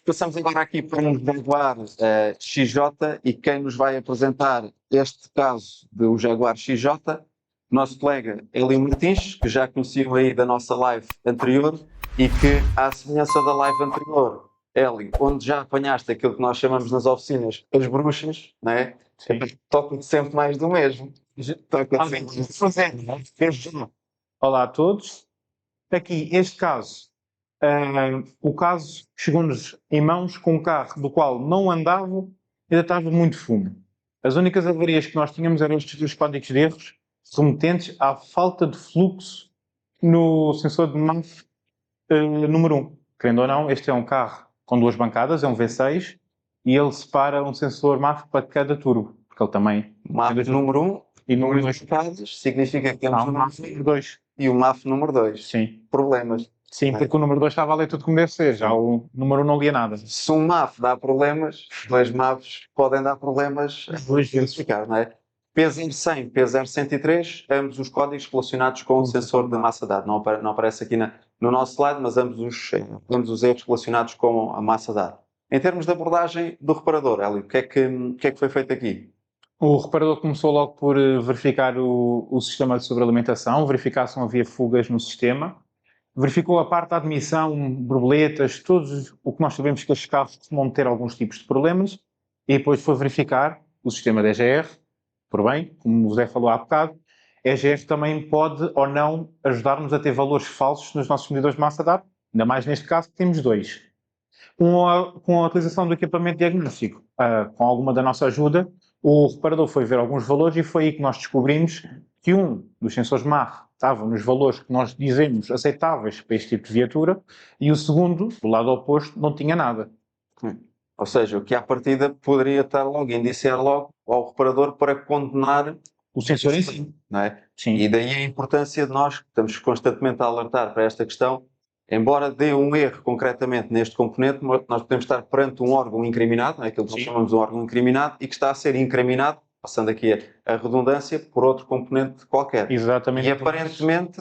Passamos agora aqui para um Jaguar XJ e quem nos vai apresentar este caso do Jaguar XJ, nosso colega Hélio Martins, que já conheciam aí da nossa live anterior e que, à semelhança da live anterior, Hélio, onde já apanhaste aquilo que nós chamamos nas oficinas as bruxas, não é? Toca-te sempre mais do mesmo. Toca-te sempre de fazer, não é? Olá a todos. Aqui, este caso, o caso chegou-nos em mãos com um carro do qual não andava e ainda estava muito fumo. As únicas avarias que nós tínhamos eram estes dois códigos de erros remetentes à falta de fluxo no sensor de MAF número 1. Querendo ou não, este é um carro com duas bancadas, é um V6, e ele separa um sensor MAF para cada turbo, porque ele também... MAF número 1 e número 2 bancadas, significa que temos o MAF número 2. E o MAF número 2. Sim. Problemas. Sim, porque o número 2 estava a ler tudo como deve ser, já o número 1 não lia nada. Se um MAF dá problemas, dois MAFs podem dar problemas Duas vezes. Não é? P0100, P0103, ambos os códigos relacionados com o sensor de massa dada. Não aparece aqui no nosso slide, mas ambos os erros relacionados com a massa dada. Em termos de abordagem do reparador, Hélio, o que é que foi feito aqui? O reparador começou logo por verificar o sistema de sobrealimentação, verificar se não havia fugas no sistema, verificou a parte da admissão, borboletas, tudo o que nós sabemos que estes carros costumam ter alguns tipos de problemas, e depois foi verificar o sistema da EGR, por bem, como o José falou há bocado, a EGR também pode ou não ajudar-nos a ter valores falsos nos nossos medidores de massa dada, ainda mais neste caso que temos dois. Com a utilização do equipamento diagnóstico, com alguma da nossa ajuda, o reparador foi ver alguns valores e foi aí que nós descobrimos que um dos sensores MAF estava nos valores que nós dizemos aceitáveis para este tipo de viatura e o segundo, do lado oposto, não tinha nada. Ou seja, o que à partida poderia estar logo, indiciar logo ao reparador para condenar o sensor em si. Não é? Sim. E daí a importância de nós, que estamos constantemente a alertar para esta questão, embora dê um erro concretamente neste componente, nós podemos estar perante um órgão incriminado, não é? Aquilo que nós chamamos de um órgão incriminado, e que está a ser incriminado, passando aqui a redundância, por outro componente qualquer. Exatamente. E aparentemente,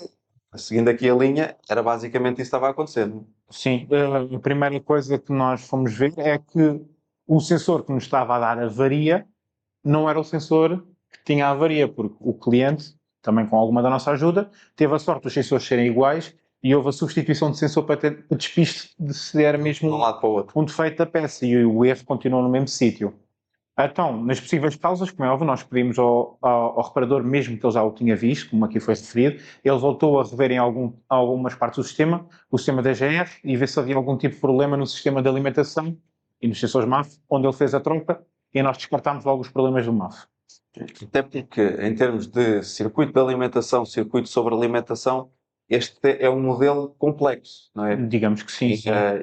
seguindo aqui a linha, era basicamente isso que estava a acontecer. Não é? Sim, a primeira coisa que nós fomos ver é que o sensor que nos estava a dar avaria não era o sensor que tinha a avaria, porque o cliente, também com alguma da nossa ajuda, teve a sorte dos sensores serem iguais e houve a substituição de sensor para ter o despiste de se era mesmo de um lado para o outro. Um defeito da peça e o erro continuou no mesmo sítio. Então, nas possíveis causas, como é óbvio, nós pedimos ao reparador, mesmo que ele já o tinha visto, como aqui foi referido, ele voltou a rever em algumas partes do sistema, o sistema da EGR, e ver se havia algum tipo de problema no sistema de alimentação e nos sensores MAF, onde ele fez a troca, e nós descartámos logo os problemas do MAF. Até porque, em termos de circuito de alimentação, circuito de sobrealimentação, este é um modelo complexo, não é? Digamos que sim.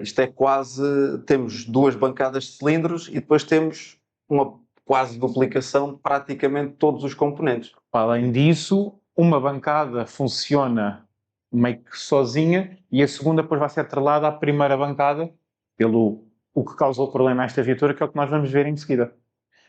Isto é quase... Temos duas bancadas de cilindros e depois temos uma quase duplicação de praticamente todos os componentes. Além disso, uma bancada funciona meio que sozinha e a segunda depois vai ser atrelada à primeira bancada pelo o que causou o problema a esta viatura, que é o que nós vamos ver em seguida.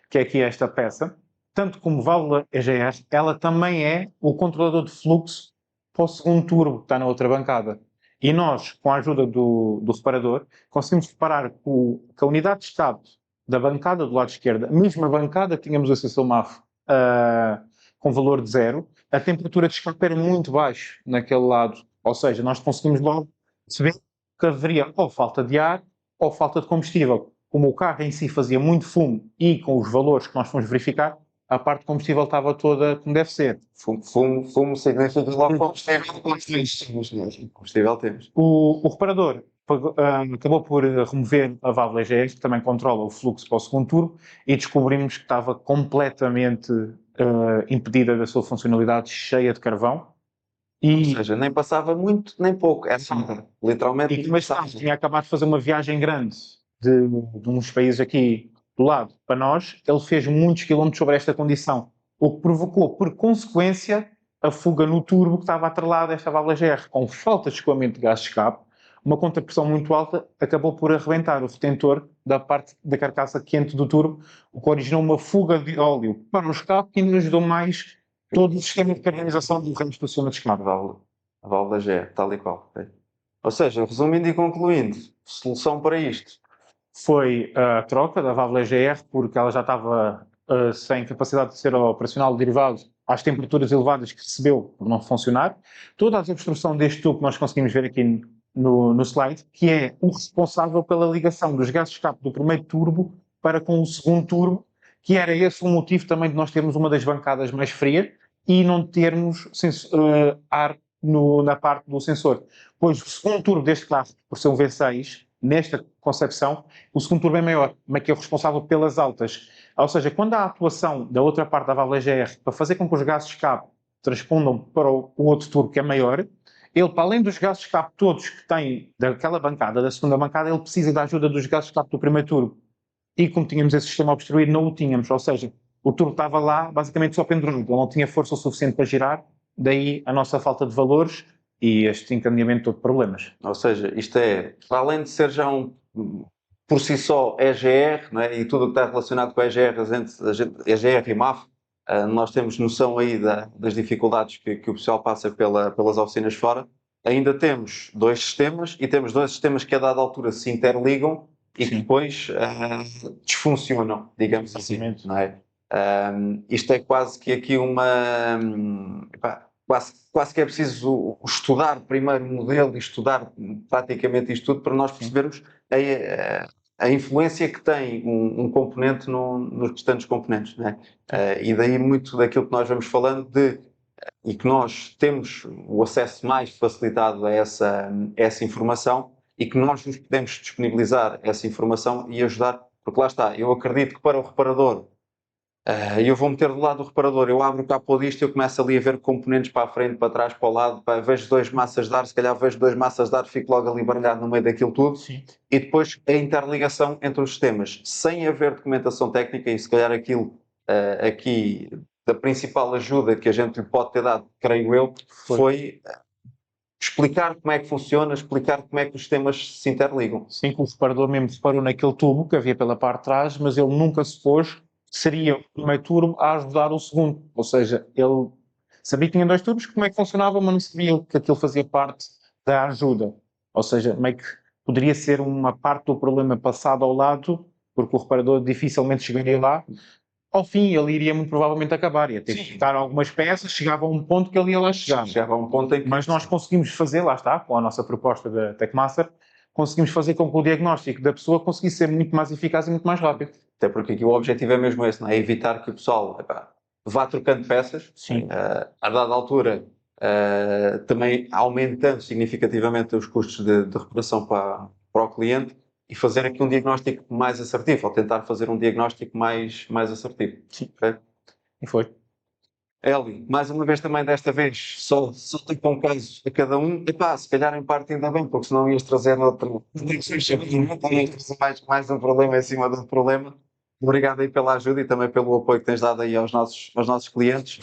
Que é aqui esta peça. Tanto como válvula EGR, ela também é o controlador de fluxo para o segundo turbo que está na outra bancada. E nós, com a ajuda do reparador, conseguimos reparar que a unidade de estado da bancada do lado esquerdo, a mesma bancada que tínhamos o sensor MAF com valor de 0, a temperatura de escape era muito baixa naquele lado. Ou seja, nós conseguimos logo perceber que haveria ou falta de ar ou falta de combustível. Como o carro em si fazia muito fumo e com os valores que nós fomos verificar, a parte de combustível estava toda como deve ser. Fumo significa logo combustível temos. O reparador acabou por remover a válvula EGR, que também controla o fluxo para o segundo turbo, e descobrimos que estava completamente impedida da sua funcionalidade, cheia de carvão. Ou seja, nem passava muito, nem pouco. É só, literalmente... E como tinha acabado de fazer uma viagem grande de uns países aqui do lado para nós, ele fez muitos quilómetros sobre esta condição, o que provocou, por consequência, a fuga no turbo que estava atrelado a esta válvula EGR. Com falta de escoamento de gás de escape, uma contrapressão muito alta acabou por arrebentar o retentor da parte da carcaça quente do turbo, o que originou uma fuga de óleo para o escape que ainda ajudou mais todo o sistema de carbonização do resto do sistema de escape. A válvula EGR, tal e qual. Ou seja, resumindo e concluindo, solução para isto, foi a troca da válvula EGR, porque ela já estava sem capacidade de ser operacional derivado às temperaturas elevadas que recebeu por não funcionar. Toda a desobstrução deste tubo que nós conseguimos ver aqui no slide, que é o responsável pela ligação dos gases de escape do primeiro turbo para com o segundo turbo, que era esse o motivo também de nós termos uma das bancadas mais fria e não termos ar na parte do sensor. Pois o segundo turbo deste carro, por ser um V6, nesta concepção, o segundo turbo é maior, mas que é o responsável pelas altas. Ou seja, quando há a atuação da outra parte da válvula EGR para fazer com que os gases de escape transpondam para o outro turbo que é maior, ele, para além dos gases de escape todos que tem daquela bancada, da segunda bancada, ele precisa da ajuda dos gases de escape do primeiro turbo. E como tínhamos esse sistema obstruído, não o tínhamos. Ou seja, o turbo estava lá basicamente só pendurado, ele não tinha força o suficiente para girar, daí a nossa falta de valores e este encaminhamento todo de problemas. Ou seja, isto é, para além de ser já por si só EGR, não é? E tudo o que está relacionado com EGR, EGR e MAF, nós temos noção aí das dificuldades que o pessoal passa pelas oficinas fora. Ainda temos 2 sistemas e temos 2 sistemas que a dada altura se interligam e que depois desfuncionam, digamos assim, não é? Isto é quase que aqui quase que é preciso estudar primeiro o modelo e estudar praticamente isto tudo para nós percebermos a influência que tem um componente nos restantes componentes, não é? E daí muito daquilo que nós vamos falando e que nós temos o acesso mais facilitado a essa informação e que nós nos podemos disponibilizar essa informação e ajudar, porque lá está, eu acredito que para o reparador, eu vou meter do lado do reparador, eu abro o capô disto e eu começo ali a ver componentes para a frente, para trás, para o lado, vejo 2 massas de ar, se calhar vejo 2 massas de ar, fico logo ali baralhado no meio daquilo tudo. Sim. E depois a interligação entre os sistemas, sem haver documentação técnica, e se calhar aquilo aqui da principal ajuda que a gente lhe pode ter dado, creio eu, foi explicar como é que funciona, explicar como é que os sistemas se interligam. Sim, que o reparador mesmo reparou naquele tubo que havia pela parte de trás, mas ele nunca se pôs que seria o primeiro turbo a ajudar o segundo. Ou seja, ele sabia que tinha 2 tubos, como é que funcionava, mas não sabia que aquilo fazia parte da ajuda. Ou seja, meio que poderia ser uma parte do problema passado ao lado, porque o reparador dificilmente chegaria lá. Ao fim, ele iria muito provavelmente acabar, ia ter que quitar algumas peças, chegava a um ponto que ele ia lá chegar. Chegava a um ponto em que... Mas nós conseguimos fazer, lá está, com a nossa proposta da Techmaster, conseguimos fazer com que o diagnóstico da pessoa conseguisse ser muito mais eficaz e muito mais rápido. Até porque aqui o objetivo é mesmo esse, não é? Evitar que o pessoal vá trocando peças. Sim. A dada altura, também aumentando significativamente os custos de reparação para o cliente e fazer aqui um diagnóstico mais assertivo, ou tentar fazer um diagnóstico mais assertivo. Sim. Okay? E foi. Eli, mais uma vez também desta vez, só tenho com um caso a cada um. Epá, se calhar em parte ainda bem, porque senão ias trazer outro. Mais um problema em cima do problema. Obrigado aí pela ajuda e também pelo apoio que tens dado aí aos nossos clientes.